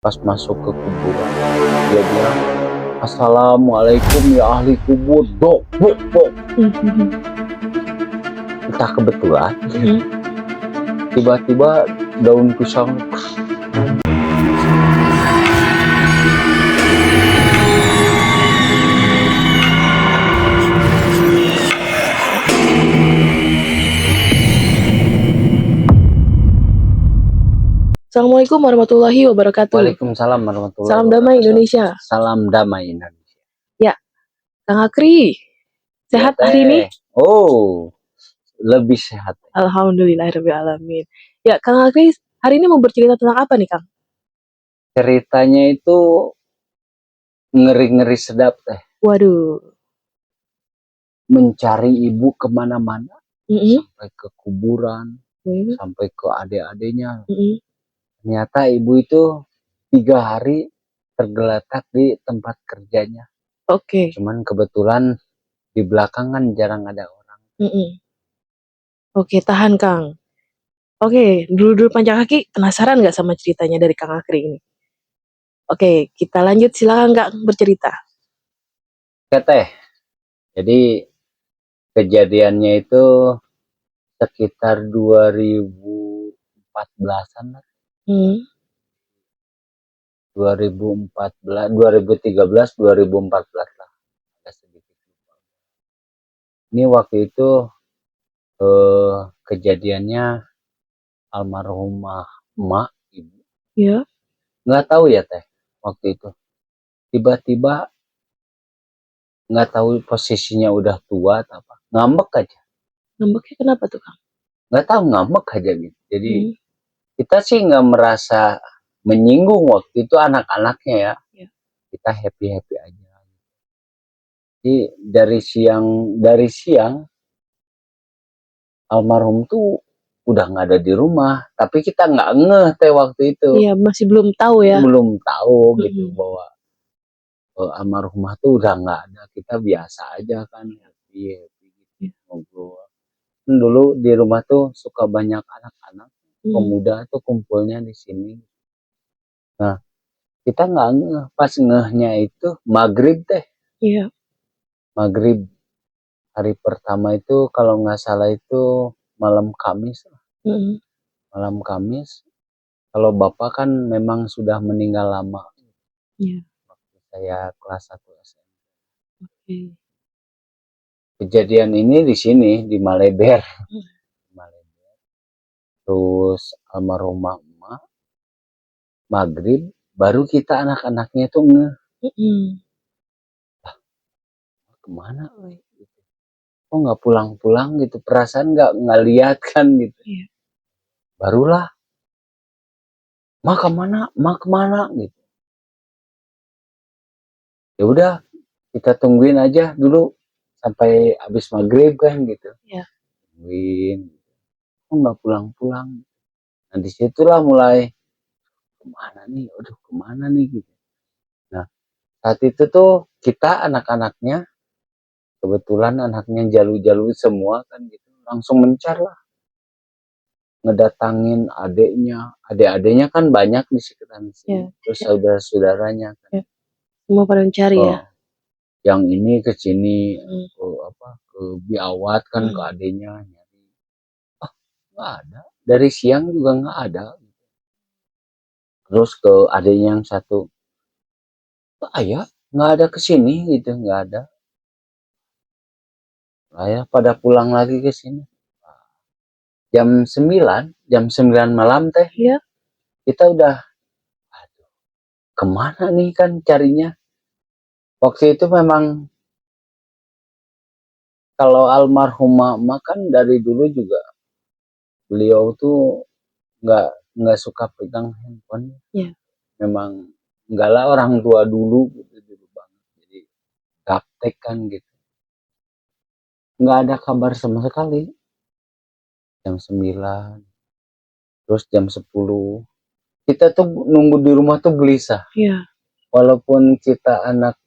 Pas masuk ke kuburan, dia bilang, "Assalamualaikum ya ahli kubur, dok, dok, dok." Entah kebetulan, tiba-tiba daun pisang. Assalamualaikum warahmatullahi wabarakatuh. Waalaikumsalam warahmatullahi Salam wabarakatuh. damai Indonesia. Salam damai Indonesia. Ya, Kang Akri, sehat Ya, hari ini? Oh, lebih sehat. Alhamdulillahirrahmanirrahim. Ya, Kang Akri, hari ini mau bercerita tentang apa nih, Kang? Ceritanya itu ngeri-ngeri sedap teh. Waduh. Mencari ibu kemana-mana, sampai ke kuburan, Mm-mm. sampai ke adik-adiknya. Mm-mm. Ternyata ibu itu 3 hari tergeletak di tempat kerjanya. Oke. Cuman kebetulan di belakang kan jarang ada orang. Oke, tahan, Kang. Oke, dulu panjang kaki, penasaran nggak sama ceritanya dari Kang Akri ini? Oke, kita lanjut, silakan Kang bercerita. Oke teh, jadi kejadiannya itu sekitar 2014-an lah. 2014, 2013, 2014 lah. Ini waktu itu kejadiannya almarhumah emak ibu. Ya. Nggak tahu ya teh, waktu itu tiba-tiba nggak tahu posisinya udah tua atau apa, ngambek aja. Ngambeknya kenapa tuh, Kang? Nggak tahu, ngambek aja gitu. Jadi kita sih nggak merasa menyinggung waktu itu anak-anaknya ya. Kita happy-happy aja. Jadi dari siang almarhum tuh udah nggak ada di rumah, tapi kita nggak ngeh teh waktu itu. Iya, masih belum tahu ya. Belum tahu gitu bahwa almarhumah tuh udah nggak ada. Kita biasa aja kan, happy gitu, ngobrol. Dulu di rumah tuh suka banyak anak-anak pemuda tuh kumpulnya di sini. Nah, kita nggak ngeh, pas ngehnya itu maghrib teh. Iya. Maghrib hari pertama itu kalau nggak salah itu malam Kamis. Malam Kamis. Kalau bapak kan memang sudah meninggal lama. Iya. Waktu saya kelas 1 SMP. Oke. Kejadian ini di sini di Maleber. Terus almarhumah emak maghrib baru kita anak-anaknya tuh ngeh. Kemana gitu. Kok nggak pulang-pulang gitu, perasaan nggak lihat kan gitu. Barulah mak kemana gitu. Ya udah kita tungguin aja dulu sampai habis maghrib kan gitu. Tungguin, kok nggak pulang-pulang. Nah disitulah mulai kemana nih gitu. Nah saat itu tuh kita anak-anaknya, kebetulan anaknya jalu-jalu semua kan gitu, langsung mencar lah. Ngedatangin adik-adiknya kan banyak di sekitaran sini. Terus saudara-saudaranya kan. Semua pada mencari ya. Yang ini ke sini ke biawat kan ke adiknya. Nggak ada. Dari siang juga nggak ada. Terus ke adiknya yang satu, ayah nggak ada kesini gitu, nggak ada. Ayah pada pulang lagi ke sini. Jam 9 malam teh. Kita udah, aduh, kemana nih kan carinya. Waktu itu memang kalau almarhumah kan dari dulu juga beliau tuh nggak suka pegang handphone. Memang enggak lah, orang tua dulu banget, jadi gaptek kan gitu, nggak ada kabar sama sekali. Jam 9, terus jam 10 kita tuh nunggu di rumah tuh gelisah. Walaupun kita anak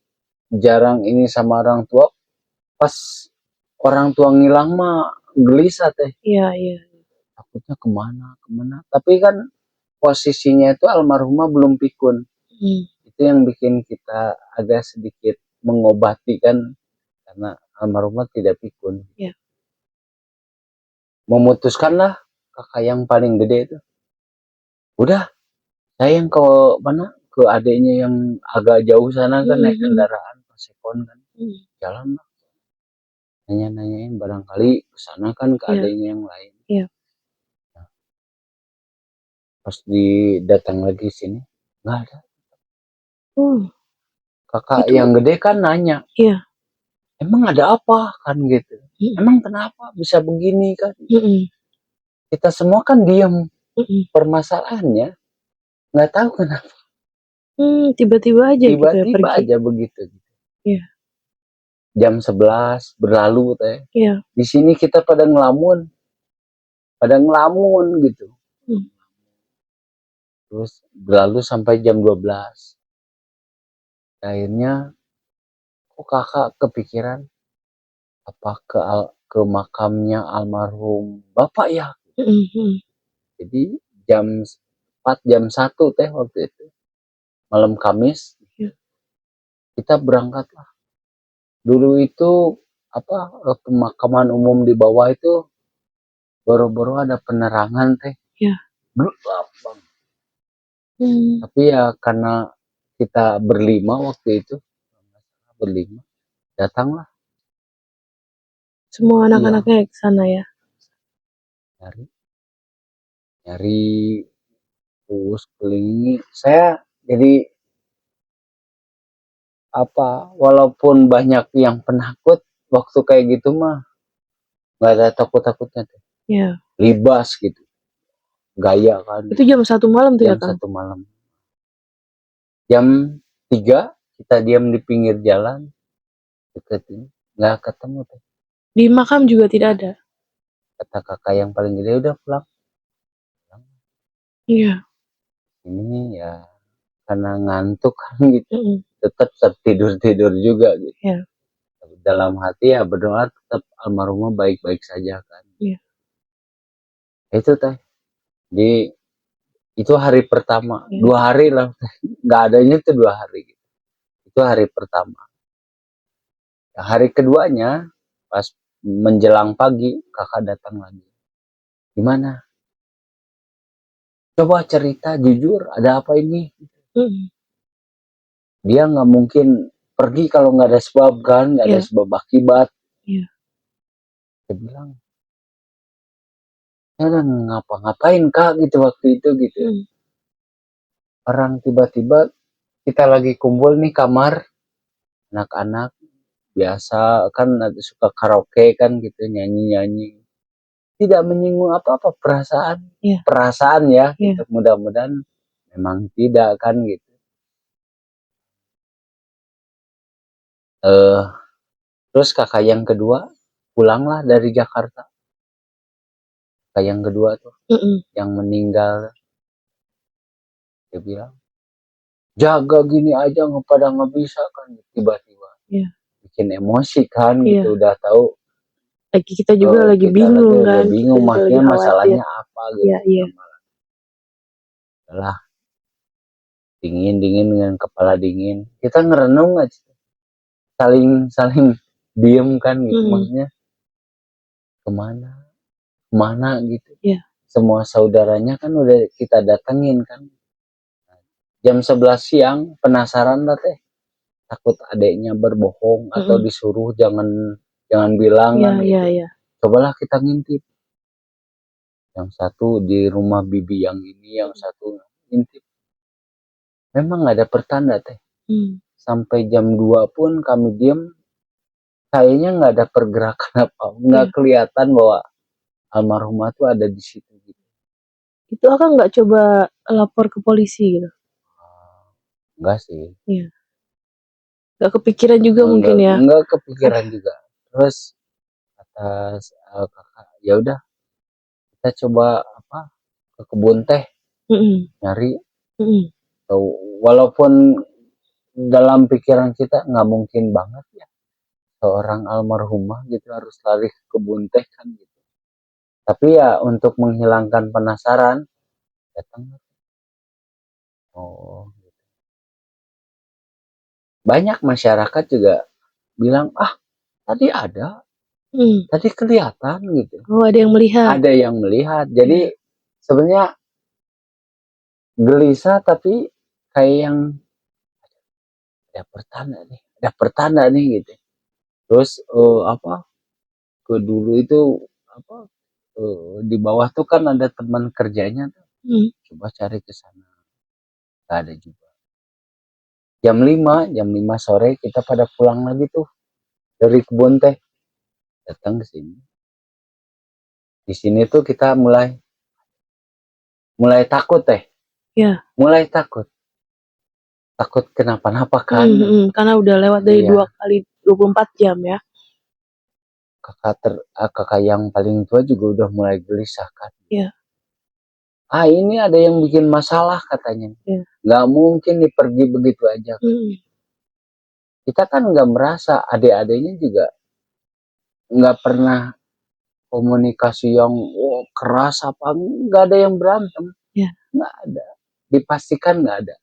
jarang ini sama orang tua, pas orang tua ngilang mah gelisah teh. Takutnya kemana, tapi kan posisinya itu almarhumah belum pikun. Hmm. Itu yang bikin kita agak sedikit mengobati kan, karena almarhumah tidak pikun. Ya. Memutuskanlah kakak yang paling gede itu, udah saya yang ke mana, ke adiknya yang agak jauh sana kan, naik kendaraan pasekon kan, jalan lah, nanya-nanyain barangkali kesana kan ke adiknya yang lain. Nah, pas datang lagi sini nggak ada. Kakak yang gede kan nanya, emang ada apa kan gitu, emang kenapa bisa begini kan. Kita semua kan diam. Permasalahannya nggak tahu kenapa. Tiba-tiba aja gitu ya Tiba-tiba pergi. aja begitu. Iya. Jam 11 berlalu teh. Iya. Di sini kita pada ngelamun gitu. Terus berlalu sampai jam 12. Akhirnya kok kakak kepikiran apa ke makamnya almarhum bapak ya. Jadi jam 4 jam 1 teh waktu itu. Malam Kamis. Kita berangkat lah. Dulu itu pemakaman umum di bawah itu baru-baru ada penerangan teh. Gelap bang. Tapi ya karena kita berlima waktu itu, datanglah. Semua anak-anaknya ke sana ya. Nyari terus kelilingi. Saya jadi walaupun banyak yang penakut waktu kayak gitu mah nggak ada takut-takutnya tuh. Libas gitu. Gaya kan. Itu jam 1 malam tuh ya Jam Kang? 1 malam. Jam 3 kita diam di pinggir jalan. Deketin. Nggak ketemu tuh. Di makam juga tidak ada? Kata kakak yang paling gede, udah pulang. Iya. Ini ya karena ngantuk kan gitu. Tetap tertidur juga gitu. Iya. Dalam hati ya berdoa tetap almarhumah baik-baik saja kan. Iya. Itu teh. Di itu hari pertama. 2 hari lah. Nggak adanya itu 2 hari gitu. Itu hari pertama. Hari keduanya pas menjelang pagi kakak datang lagi. Gimana? Coba cerita jujur, ada apa ini? Dia nggak mungkin pergi kalau nggak ada sebab kan, nggak ada sebab akibat. Dia bilang, saya ngapa-ngapain kak gitu waktu itu gitu. Orang tiba-tiba kita lagi kumpul nih kamar, anak-anak biasa kan suka karaoke kan gitu, nyanyi-nyanyi. Tidak menyinggung apa-apa perasaan ya. Gitu. Mudah-mudahan memang tidak kan gitu. Terus kakak yang kedua pulanglah dari Jakarta. Kakak yang kedua tuh yang meninggal, dia bilang jaga gini aja pada nggak bisa kan, tiba-tiba bikin emosi kan gitu. Udah tahu lagi kita juga lagi bingung kan, bingung maksudnya masalahnya apa gitu. Lah dingin dengan kepala dingin, kita ngerenung aja, saling diem kan gitu. Maksudnya kemana gitu. Semua saudaranya kan udah kita datengin kan. Jam 11 siang penasaran lah teh, takut adeknya berbohong atau disuruh jangan bilang kan gitu. Cobalah kita ngintip. Yang satu di rumah bibi yang ini, yang satu ngintip. Memang nggak ada pertanda teh. Sampai jam 2 pun kami diem, kayaknya nggak ada pergerakan apa, nggak kelihatan bahwa almarhumah tuh ada di situ gitu. Itu Akang nggak coba lapor ke polisi gitu? Enggak sih. Nggak kepikiran juga mungkin ya? Enggak kepikiran juga. Terus atas kakak, ya udah kita coba ke kebun teh, nyari. Walaupun dalam pikiran kita nggak mungkin banget ya seorang almarhumah gitu harus lari ke kebun teh kan gitu. Tapi ya untuk menghilangkan penasaran, datang Oh. Banyak masyarakat juga bilang, ah tadi ada, tadi kelihatan gitu. Oh, ada yang melihat. Ada yang melihat. Jadi sebenarnya gelisah tapi kayak yang ada pertanda nih gitu. Terus ke dulu itu di bawah tuh kan ada teman kerjanya tuh. Coba cari ke sana. Gak ada juga. Jam 5 sore kita pada pulang lagi tuh dari kebun teh. Datang ke sini. Di sini tuh kita mulai takut teh. Ya. Mulai takut kenapa-napa kan. Karena udah lewat dari 2 kali 24 jam ya. Kakak yang paling tua juga udah mulai gelisah kan. Iya. Ini ada yang bikin masalah katanya. Nggak mungkin pergi begitu aja. Kita kan nggak merasa, adik-adiknya juga nggak pernah komunikasi yang keras apa, nggak ada yang berantem. Nggak ada, dipastikan nggak ada.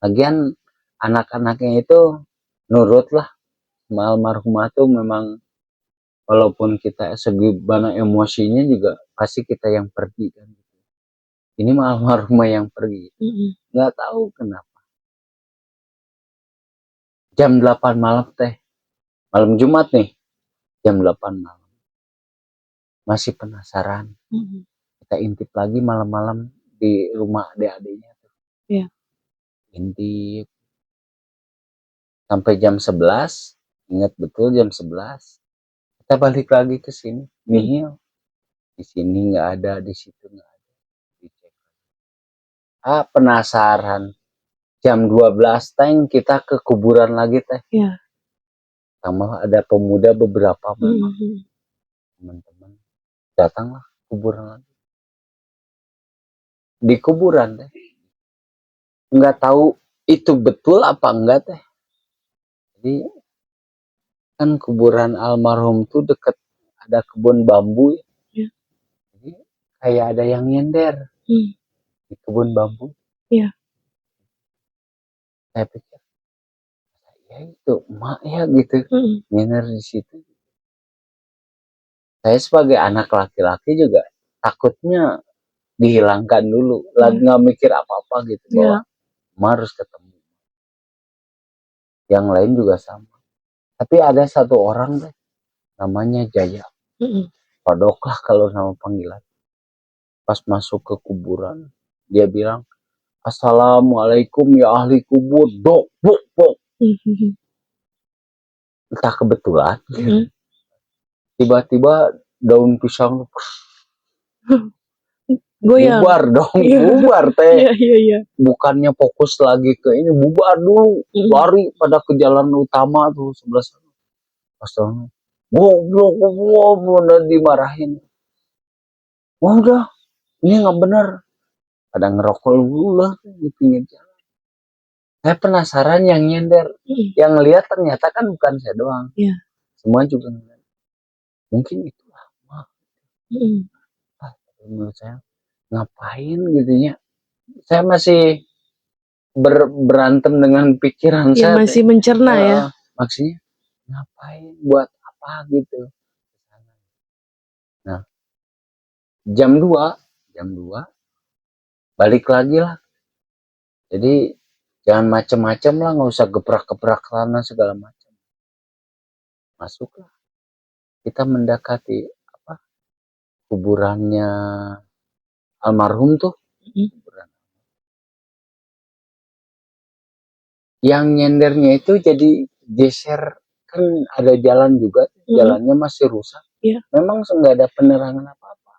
Lagian anak-anaknya itu nurut lah sama almarhumah tuh. Memang walaupun kita segimana emosinya juga pasti kita yang pergi kan. Ini mah almarhumah yang pergi. Nggak tahu kenapa. Jam 8 malam teh, malam Jumat nih, jam 8 malam. Masih penasaran. Kita intip lagi malam-malam di rumah adik-adiknya. Intip. Sampai jam 11, ingat betul jam 11. Kita balik lagi ke sini, nihil. Di sini nggak ada, di situ nggak ada. Dicek. Penasaran. Jam 12 teng kita ke kuburan lagi teh. Sama ada pemuda beberapa memang. Teman-teman. Datanglah kuburan lagi. Di kuburan teh. Nggak tahu itu betul apa enggak teh. Jadi kan kuburan almarhum tuh deket ada kebun bambu. Jadi kayak ada yang nyender di kebun bambu. Saya pikir ya itu emak ya gitu, nyender di situ. Saya sebagai anak laki-laki juga takutnya dihilangkan dulu, lagi nggak mikir apa-apa gitu bahwa emak harus ketemu. Yang lain juga sama. Tapi ada satu orang deh, namanya Jaya. Padoklah kalau nama panggilan. Pas masuk ke kuburan, dia bilang, "Assalamualaikum ya ahli kubur." Dok. Entah kebetulan. Tiba-tiba daun pisang bubar dong. Bubar teh. Bukannya fokus lagi ke ini, bubar dulu. Lari pada ke jalan utama tuh sebelah sana. Pas sana, goblok, udah dimarahin. Udah, ini nggak benar. Pada ngerokok dulu lah di pinggir jalan. Saya penasaran yang nyender, yang lihat ternyata kan bukan saya doang. Semua juga ngeliat. Mungkin itu lama. Menurut saya ngapain gitunya. Saya masih berantem dengan pikiran saya. Masih mencerna ya. Maksudnya ngapain, buat apa gitu. Nah, jam 2 balik lagi lah. Jadi jangan macem-macem lah, nggak usah gebrak-gebrak sana segala macam. Masuklah. Kita mendekati kuburannya almarhum tuh. Yang nyendernya itu jadi geser, kan ada jalan juga, jalannya masih rusak. Memang nggak ada penerangan apa-apa.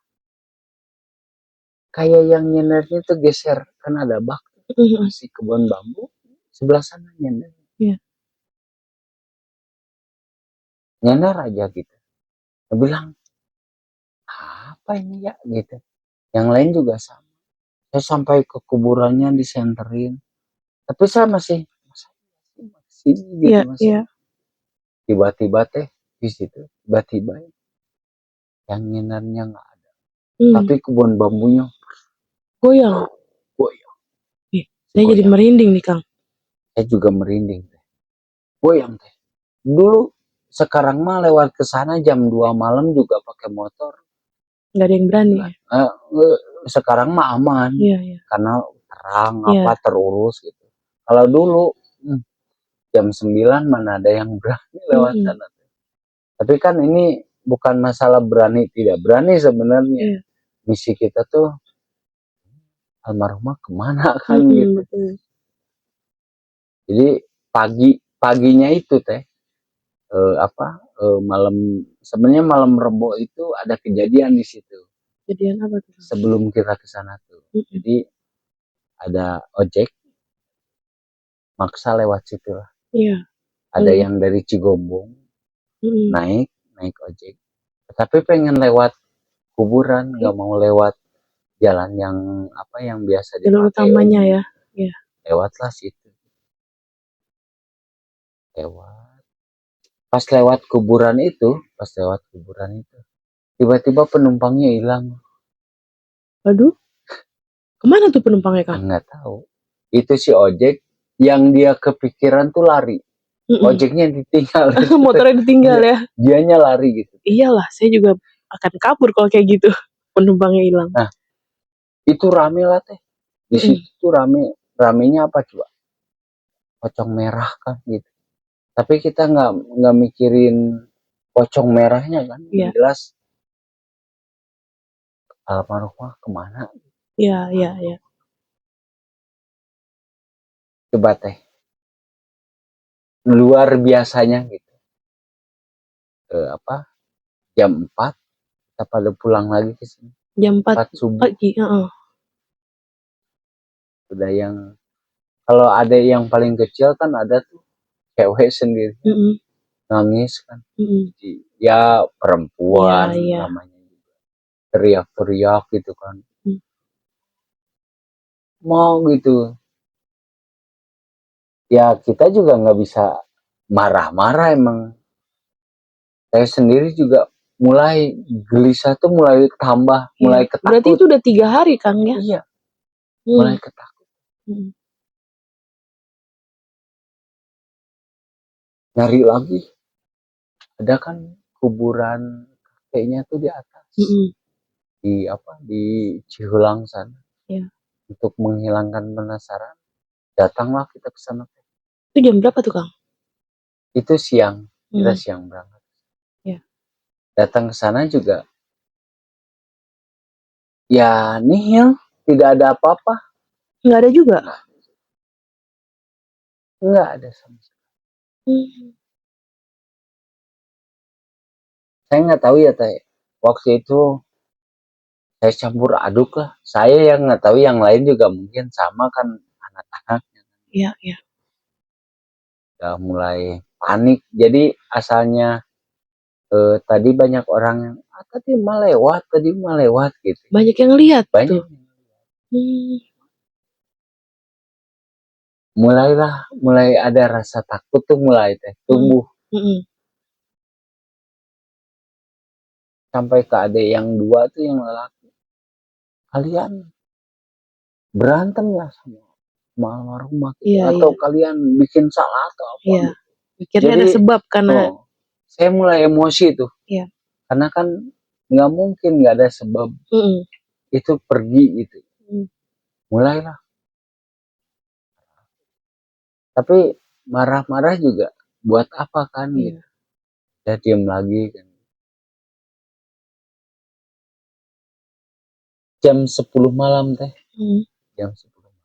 Kayak yang nyendernya itu geser, kan ada bak, masih kebun bambu, sebelah sana nyender. Nyender aja gitu. Dia bilang, apa ini ya gitu. Yang lain juga sama. Saya sampai ke kuburannya disenterin, tapi saya masih gitu. Tiba-tiba teh di situ, tiba-tiba yang nyendernya nggak ada. Tapi kebun bambunya goyang. Saya jadi merinding nih Kang. Saya juga merinding teh. Goyang teh. Dulu sekarang mah lewat ke sana jam 2 malam juga pakai motor. Nggak ada yang berani. Sekarang mah aman. Iya. Karena terang apa terurus gitu. Kalau dulu jam 9 mana ada yang berani lewat sana. Tapi kan ini bukan masalah berani tidak berani sebenarnya. Misi kita tuh almarhumah kemana kan gitu. Jadi paginya itu teh malam, sebenarnya malam Rebo itu ada kejadian di situ. Kejadian apa tuh? Sebelum kita ke sana tuh. Jadi ada ojek maksa lewat situ lah. Iya. Ada yang dari Cigombong naik ojek. Tapi pengen lewat kuburan, nggak mau lewat jalan yang biasa dipakai. Jalur utamanya ya. Iya. Lewatlah situ. Pas lewat kuburan itu, tiba-tiba penumpangnya hilang. Waduh, kemana tuh penumpangnya Kang? Nggak tahu. Itu si ojek yang dia kepikiran tuh lari. Ojeknya ditinggal. Motornya ditinggal ya. Dianya lari gitu. Iyalah, saya juga akan kabur kalau kayak gitu. Penumpangnya hilang. Nah, itu rame lah teh. Di situ tuh ramenya apa coba? Pocong merah kan gitu. Tapi kita nggak mikirin pocong merahnya kan. Jelas almarhumah kemana? Iya. Coba teh. Luar biasanya gitu. Jam 4 kita pada pulang lagi ke sini. Jam 4 subuh. Pagi, Udah yang kalau ada yang paling kecil kan ada tuh cewek sendiri. Nangis kan. Ya perempuan namanya juga. Teriak-teriak gitu kan. Mau gitu. Ya kita juga nggak bisa marah-marah emang. Saya sendiri juga mulai gelisah tuh mulai tambah, mulai ketakut. Berarti itu udah 3 hari Kang ya? Iya. Mulai ketakut. Nyari lagi. Ada kan kuburan kakeknya tuh di atas. Di Cihulang sana. Untuk menghilangkan penasaran. Datanglah kita ke sana. Itu jam berapa tuh Kang? Itu siang. Kita siang berangkat. Datang ke sana juga. Ya nihil. Tidak ada apa-apa. Nggak ada juga? Nggak ada sama sekali. Saya nggak tahu ya teh. Waktu itu saya campur aduk lah. Saya yang nggak tahu, yang lain juga mungkin sama kan anak-anak. Iya. Udah mulai panik. Jadi asalnya tadi banyak orang yang tadi mah lewat gitu. Banyak yang lihat tuh. Mulai ada rasa takut tuh mulai tumbuh. Sampai ke adik yang 2 tuh yang lelaki. Kalian berantem lah sama almarhumah gitu. Atau kalian bikin salah atau apa gitu. Pikirnya ada sebab karena saya mulai emosi tuh. Karena kan nggak mungkin nggak ada sebab. Itu pergi gitu. Mulailah. Tapi marah-marah juga buat apa kan gitu. Saya diam lagi kan. Jam 10 malam teh. Jam 10 malam.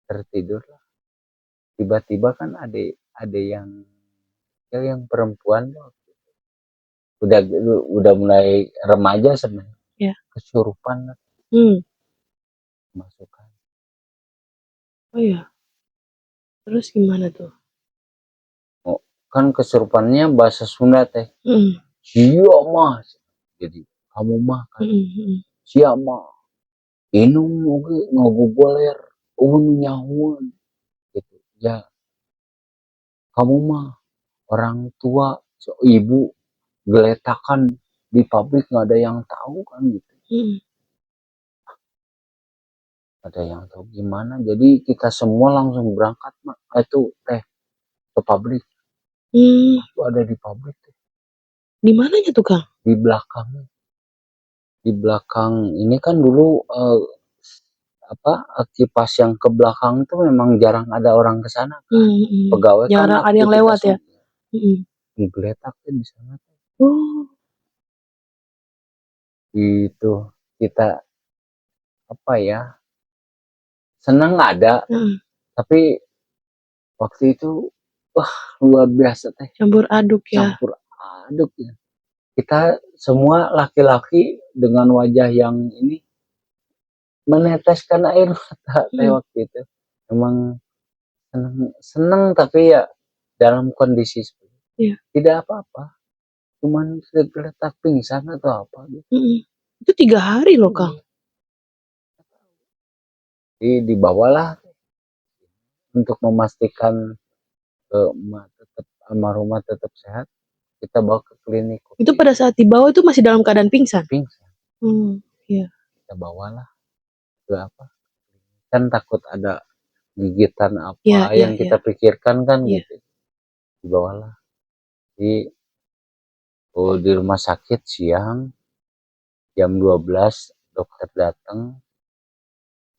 Tertidur lah. Tiba-tiba kan ada yang perempuan udah mulai remaja sebenarnya. Kesurupan lah. Masukkan. Oh iya. Terus gimana tuh? Kan kesurupannya bahasa Sunda teh. Sia mah. Jadi kamu mah kan. Sia mah. Inung oge ngagogoler nyahuan gitu. Ya. Kamu mah orang tua, ibu geletakan di pabrik nggak ada yang tahu kan gitu. ada yang tahu gimana. Jadi kita semua langsung berangkat itu teh ke pabrik. Itu ada di pabrik teh. Di mananya tuh Kang? Di belakang. Di belakang ini kan dulu kipas yang ke belakang itu memang jarang ada orang ke sana kan. Pegawai jarang kan ada yang lewat ya. Digeletak di sana. Itu kita apa ya? Senang ada, tapi waktu itu wah luar biasa teh. Campur aduk ya. Campur aduk ya. Kita semua laki-laki dengan wajah yang ini meneteskan air mata teh waktu itu. Memang senang tapi ya dalam kondisi seperti itu. Tidak apa-apa. Cuman segeletak pingsan atau apa gitu. Itu 3 hari loh Kang. Jadi dibawalah untuk memastikan almarhumah tetap sehat, kita bawa ke klinik. Itu pada saat dibawa itu masih dalam keadaan pingsan? Pingsan. Iya. Kita bawalah ke apa? Kan takut ada gigitan apa yang kita pikirkan kan gitu. Dibawalah. Di rumah sakit siang jam 12 dokter datang,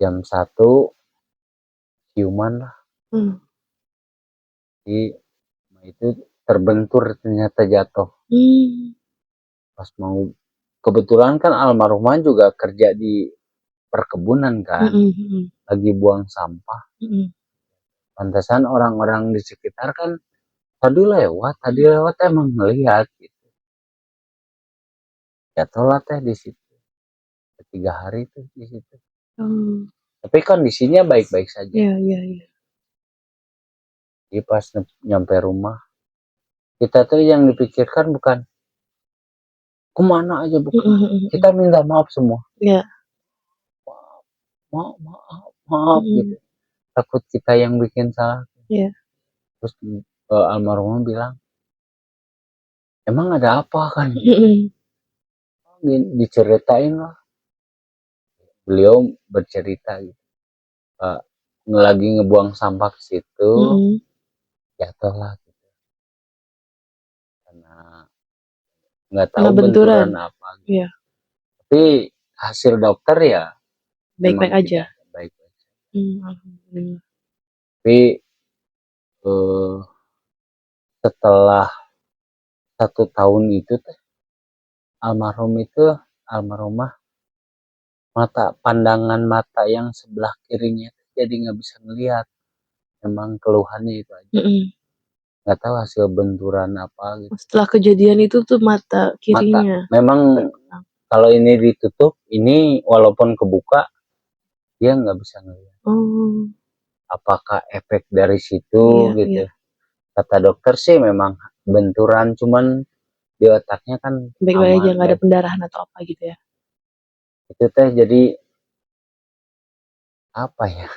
jam 1 ciuman lah. Jadi itu terbentur ternyata jatuh. Pas mau kebetulan kan almarhumah juga kerja di perkebunan kan, lagi buang sampah. Pantesan orang-orang di sekitar kan tadi lewat emang ngelihat gitu. Jatuhlah teh di situ. 3 hari tuh di situ. Tapi kondisinya baik-baik saja. Iya. Jadi pas nyampe rumah, kita tuh yang dipikirkan bukan kemana aja, bukan. Kita minta maaf semua. Iya. Maaf gitu. Takut kita yang bikin salah. Iya. Terus almarhumah bilang, emang ada apa kan? Diceritain lah. Beliau bercerita gitu. Lagi ngebuang sampah ke situ, jatuh lah gitu. Karena nggak tahu benturan apa. Gitu. Iya. Tapi hasil dokter ya baik-baik aja. Baik-baik. Alhamdulillah. Tapi setelah 1 tahun itu teh almarhumah pandangan mata yang sebelah kirinya jadi nggak bisa ngelihat. Memang keluhannya itu aja. Nggak tahu hasil benturan apa gitu. Setelah kejadian itu tuh mata kirinya. Memang kalau ini ditutup, ini walaupun kebuka dia nggak bisa ngelihat. Apakah efek dari situ gitu? Iya. Kata dokter sih memang benturan, cuman di otaknya kan baik-baik aja, nggak ada pendarahan atau apa gitu ya. Itu teh jadi apa ya?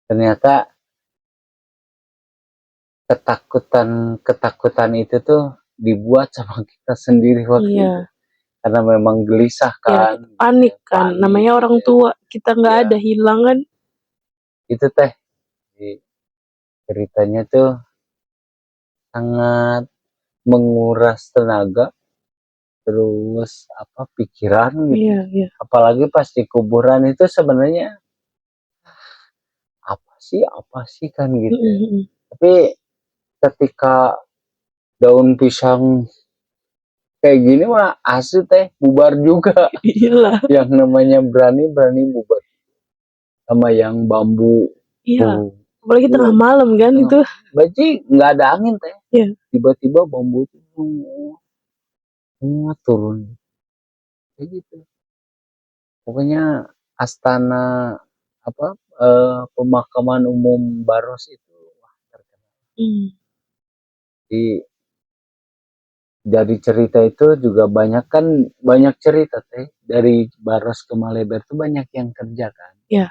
Ternyata ketakutan itu tuh dibuat sama kita sendiri waktu itu. Karena memang gelisah kan. Ya, panik kan. Namanya orang tua, kita nggak ada, hilang kan. Itu teh ceritanya tuh sangat menguras tenaga, terus pikiran gitu. Iya. Apalagi pas di kuburan itu sebenarnya apa sih kan gitu. Tapi ketika daun pisang kayak gini mah asli teh bubar juga. Iyalah. Yang namanya berani bubar. Sama yang bambu. Iya. Apalagi tengah malam kan itu. Berarti nggak ada angin teh. Iya. Tiba-tiba bambu itu turun. Kayak gitu. Pokoknya astana pemakaman umum Baros itu terkenal. Dari cerita itu juga banyak cerita teh dari Baros ke Maleber tuh banyak yang kerja kan. Iya.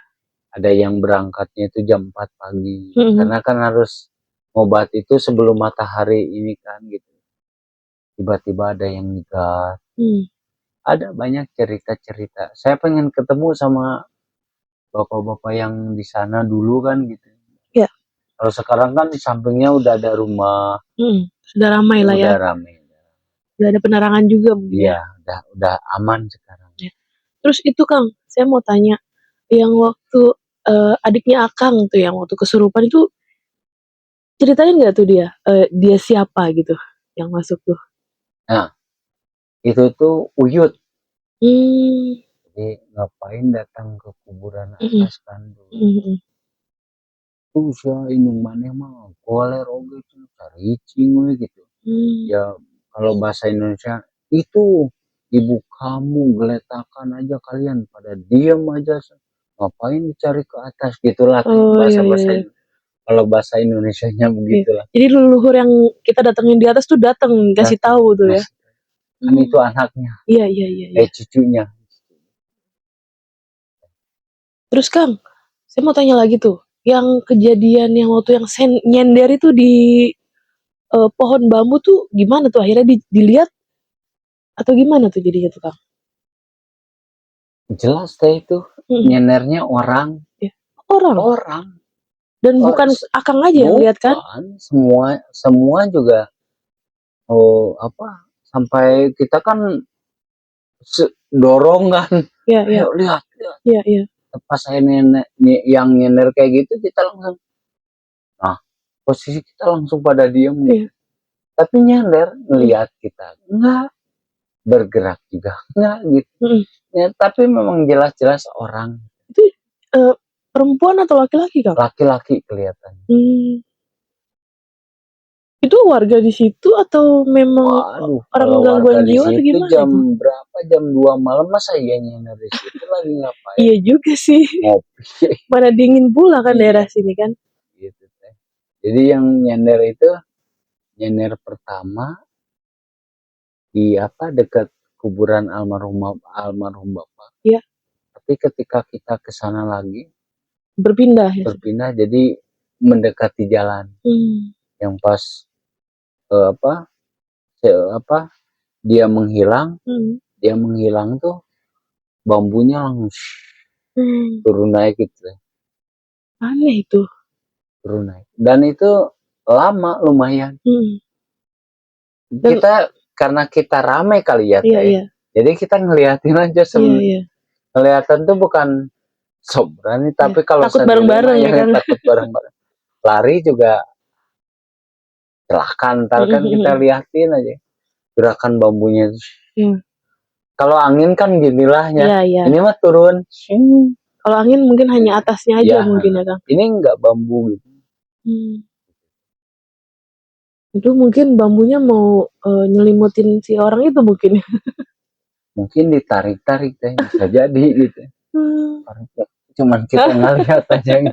Ada yang berangkatnya itu jam 4 pagi karena kan harus ngobat itu sebelum matahari ini kan gitu. Tiba-tiba ada yang nikah. Ada banyak cerita-cerita. Saya pengen ketemu sama bapak-bapak yang di sana dulu kan gitu. Iya. Kalau sekarang kan di sampingnya udah ada rumah, Sudah ramai lah ya. udah rame. Udah ada penerangan juga mungkin ya. Iya, udah aman sekarang. Ya. Terus itu Kang, saya mau tanya, yang waktu adiknya Akang tuh yang waktu kesurupan itu ceritain nggak tuh dia siapa gitu yang masuk tuh? Nah, itu tuh Uyut. Hmm. Jadi ngapain datang ke kuburan Mm-mm. atas kan dulu. Mm-mm. Tuh saya inung maneh mah goler oge tuh caricing we gitu. Ya kalau bahasa Indonesia itu ibu kamu geletakan aja kalian pada diam aja, ngapain dicari ke atas gitulah Oh iya iya bahasa-bahasa iya. kalau bahasa Indonesianya Iya. begitulah. Jadi leluhur yang kita datengin di atas tuh datang kasih Datang tahu tuh ya. ngasih kan itu anaknya, Iya iya iya iya. cucunya. Terus Kang, saya mau tanya lagi tuh, yang kejadian yang waktu yang nyender itu di pohon bambu tuh gimana tuh akhirnya dilihat atau gimana tuh jadinya tuh Kang? Jelas deh itu nyenernya orang. Ya. Orang. Dan bukan Akang aja yang lihat kan? Bukan, semua juga apa sampai kita kan dorong kan. Iya, iya. Ayo lihat. Iya, iya. Pas saya yang nyener kayak gitu kita langsung posisi kita langsung pada diem gitu. Iya. Tapi nyender ngelihat kita enggak bergerak juga enggak gitu. Ya, tapi memang jelas-jelas orang. Itu perempuan atau laki-laki Kang? Laki-laki kelihatan. Itu warga di situ atau memang orang gangguan jiwa atau gimana jam itu? Berapa? Jam 2 malam masa iya nyender di situ lagi ngapain? Iya juga sih. Ngopi. Mana dingin pula kan daerah sini kan. Gitu teh. Jadi yang nyender itu nyender pertama di dekat kuburan almarhum bapak. Iya. Tapi ketika kita ke sana lagi berpindah jadi mendekati jalan. Yang pas dia menghilang tuh bambunya langsung turun naik gitu. Aneh itu. Turun naik. Dan itu lama lumayan. Kita karena kita rame kali ya teh. Iya. Jadi kita ngeliatin aja kelihatan tuh bukan berani tapi kalau takut bareng-bareng ya kan. Takut bareng-bareng. Lari juga silahkan, ntar kan kita liatin aja gerakan bambunya. Kalau angin kan ginilahnya. Ini mah turun. Kalau angin mungkin hanya atasnya aja mungkin ya Kang. Ini enggak bambu gitu. Itu mungkin bambunya mau nyelimutin si orang itu mungkin. Mungkin ditarik-tarik teh bisa jadi gitu. Cuman kita ngeliat aja.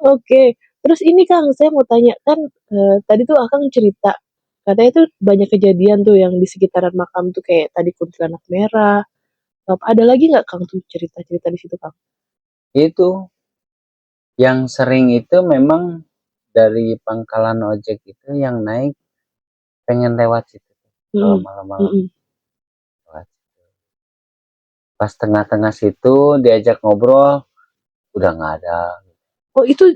Oke. Terus ini Kang, saya mau tanya kan tadi tuh Akang cerita katanya tuh banyak kejadian tuh yang di sekitaran makam tuh kayak tadi kuntilanak merah. Ada lagi nggak Kang tuh cerita-cerita di situ Kang? Itu yang sering itu memang dari pangkalan ojek itu yang naik pengen lewat situ kalau malam-malam. Pas tengah-tengah situ diajak ngobrol udah nggak ada. Oh itu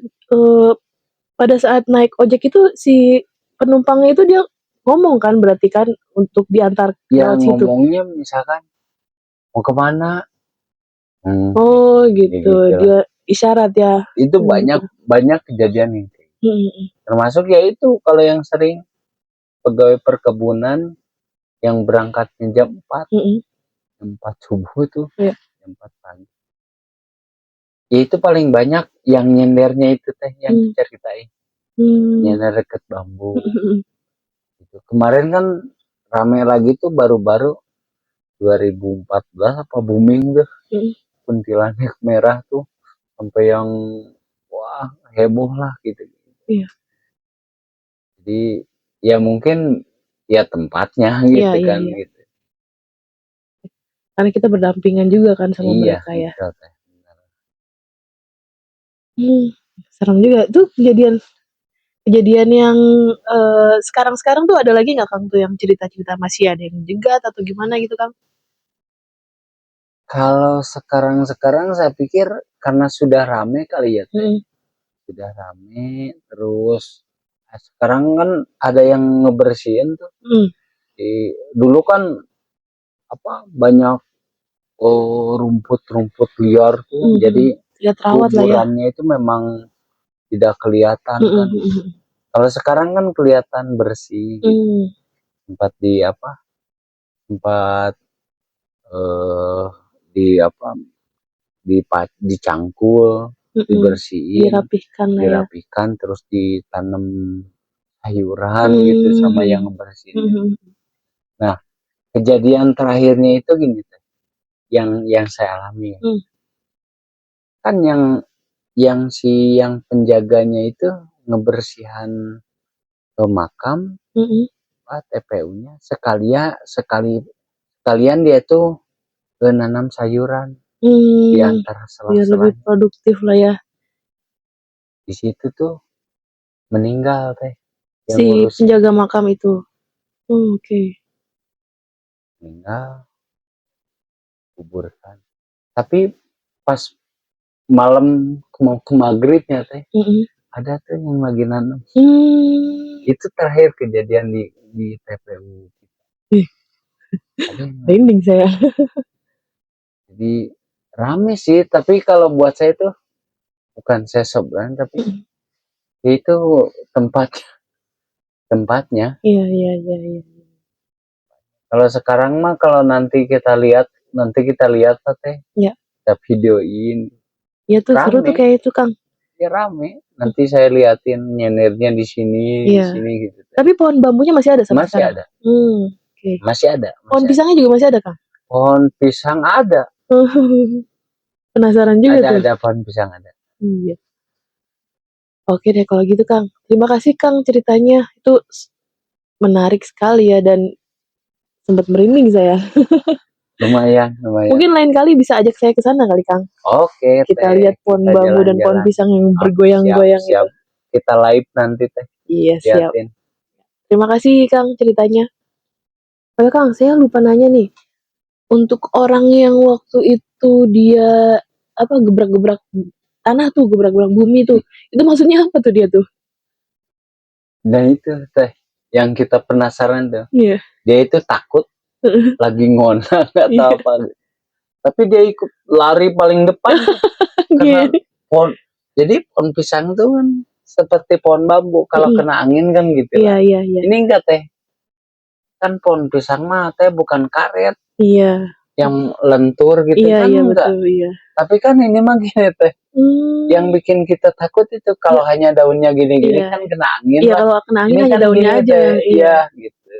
pada saat naik ojek itu si penumpangnya itu dia ngomong kan berarti kan untuk diantar lewat situ? Ya ngomongnya misalkan mau kemana? Oh gitu, dia isyarat ya. Itu banyak kejadian ini. Termasuk ya itu kalau yang sering pegawai perkebunan yang berangkatnya jam 4 jam 4 subuh tuh, jam 4 pagi. Ya itu paling banyak yang nyendernya itu teh yang diceritain. Nyender deket bambu. Gitu. Kemarin kan rame lagi tuh baru-baru 2014 apa booming tuh. Kuntilanak merah tuh sampai yang wah heboh lah gitu. Iya. Jadi ya mungkin ya tempatnya gitu kan gitu. Karena kita berdampingan juga kan sama mereka ya. Serem juga tuh kejadian yang sekarang-sekarang tuh ada lagi nggak Kang tuh yang cerita-cerita masih ada yang jegat atau gimana gitu Kang? Kalau sekarang saya pikir karena sudah rame kali ya, sudah rame terus sekarang kan ada yang ngebersihin tuh. Dulu kan banyak rumput-rumput liar tuh, jadi kuburannya itu memang tidak kelihatan kan. Kalau sekarang kan kelihatan bersih, gitu. Tempat dicangkul, dibersihin, dirapihkan, terus ditanam sayuran gitu sama yang ngebersihin. Nah, kejadian terakhirnya itu gini, yang saya alami. Kan yang penjaganya itu ngebersihan makam, TPU-nya sekalian dia tuh nanam sayuran di antara biar lebih produktif lah ya. Di situ tuh meninggal si penjaga makam itu. Oke. Meninggal, kuburkan. Tapi pas malam mau ke maghribnya ada tuh yang lagi nanam. Itu terakhir kejadian di TPU. Merinding saya. Jadi rame sih, tapi kalau buat saya itu bukan saya sobrang, tapi itu tempatnya. Iya. Kalau sekarang mah kalau nanti kita lihat kita videoin. Iya tuh seru tuh kayak itu Kang. Ya rame. Nanti saya liatin nyenirnya di sini, di sini gitu. Tapi pohon bambunya masih ada sampai sekarang? Ada. Masih ada. Pohon pisangnya juga masih ada Kang? Pohon pisang ada. Penasaran juga tuh. Ada pohon pisang ada. Iya. Oke deh kalau gitu Kang. Terima kasih Kang ceritanya. Itu menarik sekali ya dan sempat merinding saya. Lumayan. Mungkin lain kali bisa ajak saya ke sana kali Kang. Oke. Kita lihat pohon bambu dan pohon pisang yang bergoyang-goyang itu. Kita live nanti Iya siap. Terima kasih Kang ceritanya. Oh Kang, saya lupa nanya nih. Untuk orang yang waktu itu dia gebrak-gebrak tanah tuh, gebrak-gebrak bumi tuh. Itu maksudnya apa tuh dia tuh? Nah itu yang kita penasaran tuh. Iya. Dia itu takut lagi ngona nggak tahu apa. Tapi dia ikut lari paling depan karena jadi pohon pisang tuh kan seperti pohon bambu kalau kena angin kan gitu lah. Iya. Ini enggak kan pohon pisang mah bukan karet. Iya. Yang lentur gitu kan enggak. Betul, iya. Tapi kan ini mah gini yang bikin kita takut itu kalau hanya daunnya gini-gini kan kena angin. Iya kalau kena angin hanya daunnya aja. Iya gitu.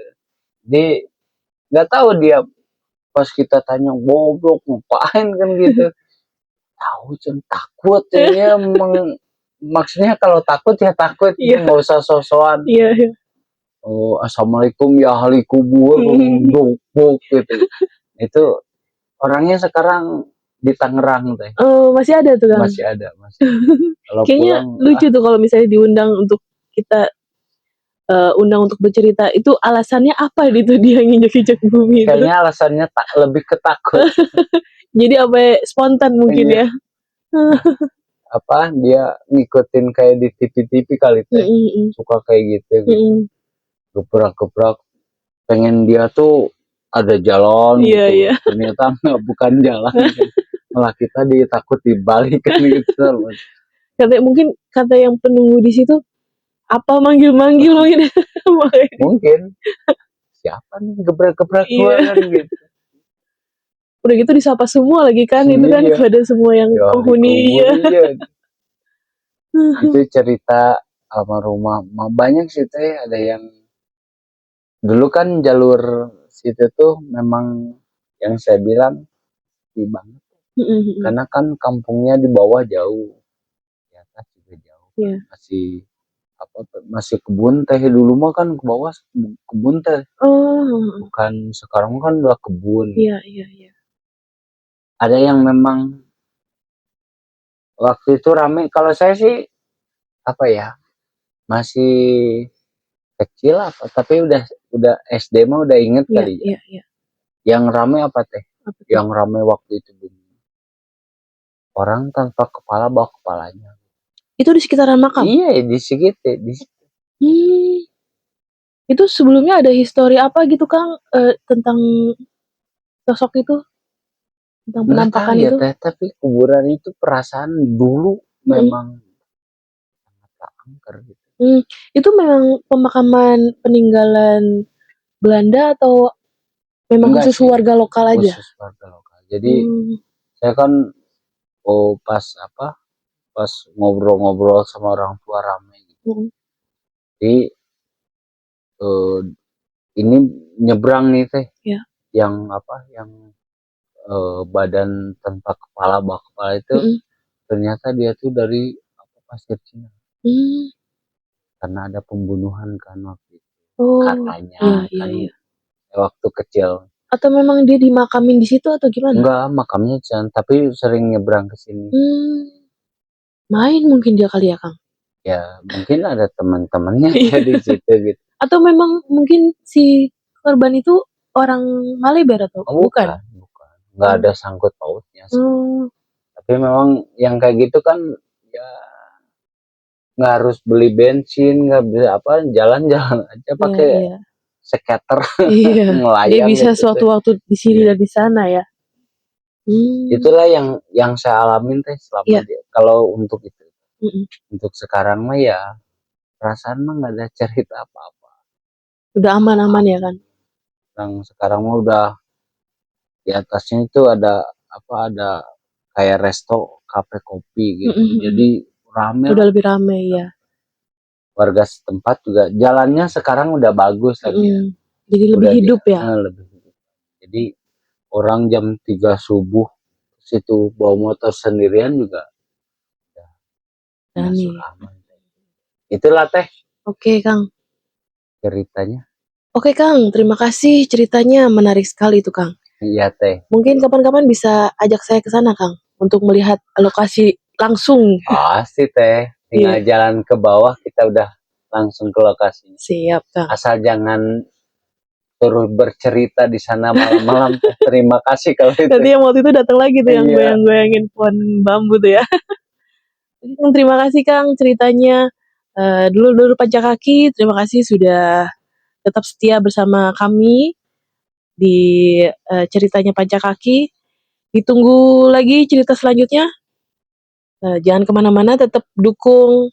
Jadi nggak tahu dia pas kita tanya goblok ngapain kan gitu. Tahu takut ya maksudnya kalau takut ya takut nggak usah sosokan. Iya. Oh assalamualaikum ya ahli kubur gitu. Itu orangnya sekarang di Tangerang Oh masih ada tuh Kang? Masih ada Kalau kayaknya pulang, lucu tuh kalau misalnya diundang untuk kita undang untuk bercerita itu alasannya apa gitu dia nginjek-injek bumi itu? Kayaknya alasannya lebih ketakut. Jadi spontan mungkin ya. Dia ngikutin kayak di TV kali suka kayak gitu. Gebrak-gebrak pengen dia tuh ada jalan gitu. Ternyata bukan jalan. Malah kita takut dibalik kan gitu. Mungkin kata yang penunggu di situ apa manggil-manggil mungkin siapa nih gebrak-gebrak gua kan gitu. Udah gitu disapa semua lagi kan itu kan pada semua yang penghuni itu cerita almarhumah banyak sih ada yang dulu kan jalur situ tuh memang yang saya bilang sepi banget karena kan kampungnya di bawah jauh di atas juga jauh masih kebun dulu mah kan ke bawah kebun bukan sekarang kan udah kebun. Iya. Ada yang memang waktu itu rame. Kalau saya sih masih kecil tapi udah SD mah udah inget kali ya. Yang rame apa Apa tuh? yang ramai waktu itu orang tanpa kepala bawa kepalanya. Itu di sekitaran makam? Iya, di segitu. Itu sebelumnya ada histori apa gitu Kang tentang sosok itu? Tentang Nggak tahu penampakan ya itu? Teh, tapi kuburan itu perasaan dulu memang sangat tak angker gitu. Itu memang pemakaman peninggalan Belanda atau memang Enggak khusus sih, warga lokal aja? khusus warga lokal. Jadi saya kan pas ngobrol-ngobrol sama orang tua ramai gitu. Jadi ini nyebrang nih Teh, Ya. yang badan tanpa kepala bawa kepala itu ternyata dia tuh dari pasir Cina. Karena ada pembunuhan kan waktu itu. Katanya kan waktu kecil. Atau memang dia dimakamin di situ atau gimana? Enggak, makamnya jangan, tapi sering nyebrang ke sini. Main mungkin dia kali ya Kang? Ya mungkin ada teman-temannya di situ gitu. Atau memang mungkin si korban itu orang Malabar atau bukan? Nggak ada sangkut pautnya sih. Tapi memang yang kayak gitu kan ya nggak harus beli bensin, nggak beli apa, jalan-jalan aja pakai skater ngelayang. Dia bisa gitu, suatu waktu di sini dan di sana ya. Itulah yang saya alamin Teh selama dia. Kalau untuk itu, untuk sekarang mah ya perasaan mah nggak ada cerita apa-apa. Udah aman-aman ya kan? Yang sekarang mah udah di atasnya itu ada kayak resto, kafe kopi gitu. Jadi rame. Udah lebih rame ya. Warga setempat juga jalannya sekarang udah bagus lagi. Jadi lebih hidup ya. Lebih hidup. Jadi orang jam 3 subuh situ bawa motor sendirian juga masuk aman. Itulah Teh. Oke Kang. Ceritanya. Oke Kang, terima kasih ceritanya, menarik sekali itu Kang. Iya Teh. Mungkin kapan-kapan bisa ajak saya ke sana Kang untuk melihat lokasi langsung. Pasti Teh, tinggal jalan ke bawah kita udah langsung ke lokasi. Siap Kang. Asal jangan terus bercerita di sana malam-malam. Terima kasih kalau itu. Nanti yang waktu itu datang lagi tuh yang goyang-goyangin pohon bambu tuh ya. Terima kasih Kang ceritanya. Dulu Pancakaki, terima kasih sudah tetap setia bersama kami di ceritanya Pancakaki. Ditunggu lagi cerita selanjutnya. Jangan kemana-mana, tetap dukung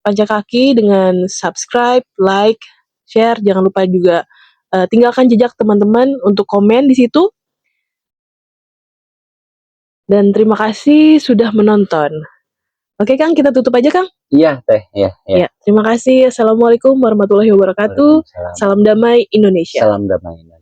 Pancakaki dengan subscribe, like, share. Jangan lupa juga tinggalkan jejak teman-teman untuk komen di situ. Dan terima kasih sudah menonton. Oke Kang, kita tutup aja Kang. Iya Teh, iya. Terima kasih. Assalamualaikum warahmatullahi wabarakatuh. Salam damai Indonesia. Salam damai Indonesia.